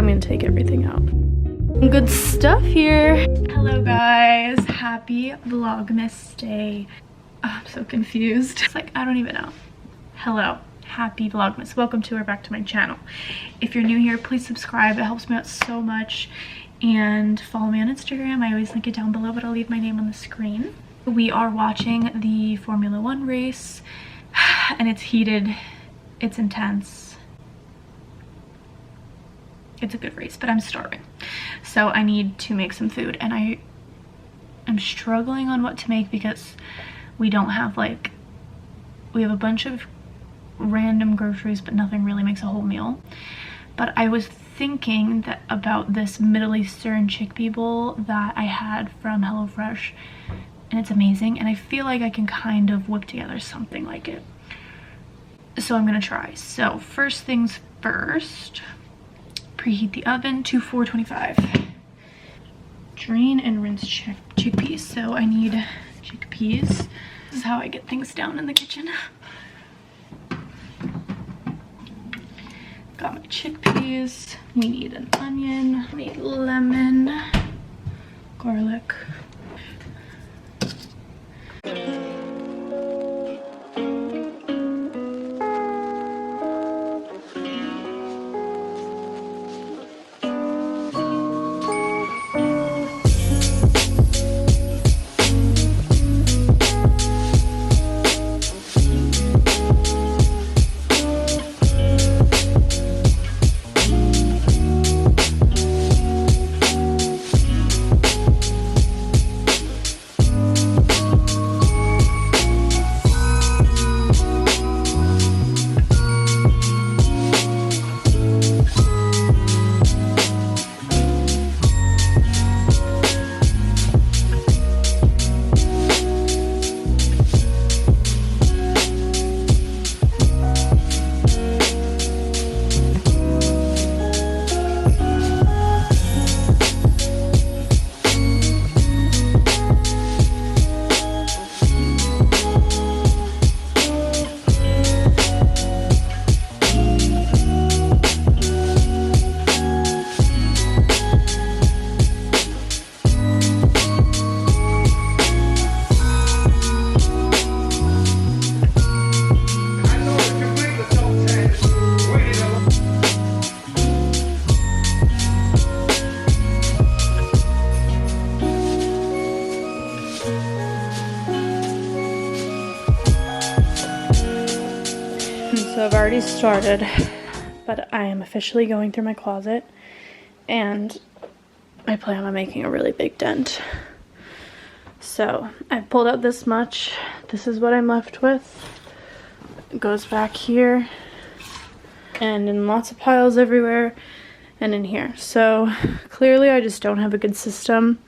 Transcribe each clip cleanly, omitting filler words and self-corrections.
I'm gonna take everything out. Good stuff here. Hello guys, happy vlogmas day. Oh, I'm so confused. It's like, I don't even know. Hello, happy vlogmas. Welcome to or back to my channel. If you're new here, please subscribe. It helps me out so much. And follow me on Instagram. I always link it down below, but I'll leave my name on the screen. We are watching the Formula 1 race and it's heated, it's intense. It's a good race, but I'm starving. So I need to make some food and I am struggling on what to make because we don't have we have a bunch of random groceries, but nothing really makes a whole meal. But I was thinking that about this Middle Eastern chickpea bowl that I had from HelloFresh, and it's amazing, and I feel like I can kind of whip together something like it. So I'm gonna try. So first things first, preheat the oven to 425. Drain and rinse chickpeas. So I need chickpeas. This is how I get things down in the kitchen. Got my chickpeas. We need an onion. We need lemon, garlic. So I've already started, but I am officially going through my closet and I plan on making a really big dent. So I've pulled out this much. This is what I'm left with. It goes back here and in lots of piles everywhere and in here. So clearly I just don't have a good system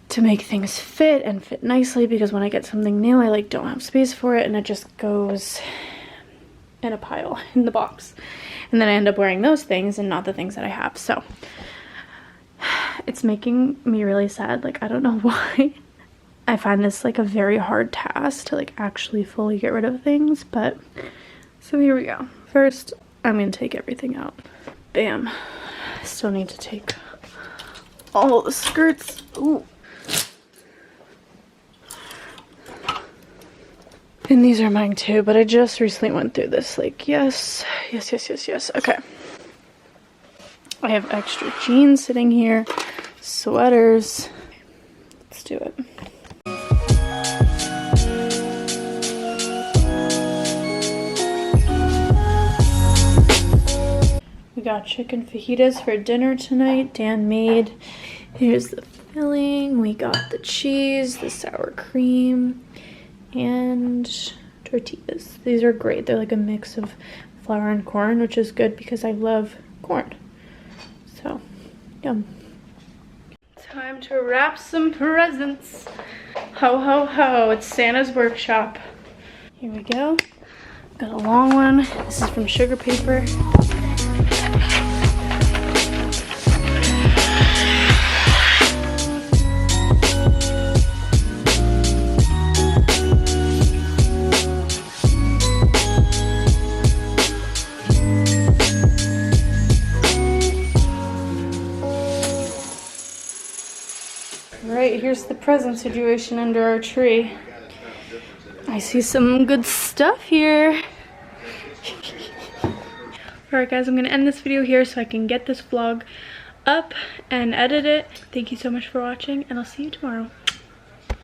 to make things fit and fit nicely, because when I get something new I don't have space for it and it just goes in a pile in the box, and then I end up wearing those things and not the things that I have. So it's making me really sad. I don't know why I find this a very hard task to actually fully get rid of things, but so here we go. First I'm gonna take everything out. Bam. Still need to take all the skirts. Ooh. And these are mine too, but I just recently went through this. Yes. Okay. I have extra jeans sitting here, sweaters. Let's do it. We got chicken fajitas for dinner tonight. Dan made. Here's the filling. We got the cheese, the sour cream, and tortillas. These are great. They're a mix of flour and corn, which is good because I love corn. So, yum. Time to wrap some presents. Ho, ho, ho. It's Santa's workshop. Here we go. Got a long one. This is from Sugar Paper. Right, here's the present situation under our tree. I see some good stuff here. Alright guys, I'm gonna end this video here so I can get this vlog up and edit it. Thank you so much for watching, and I'll see you tomorrow.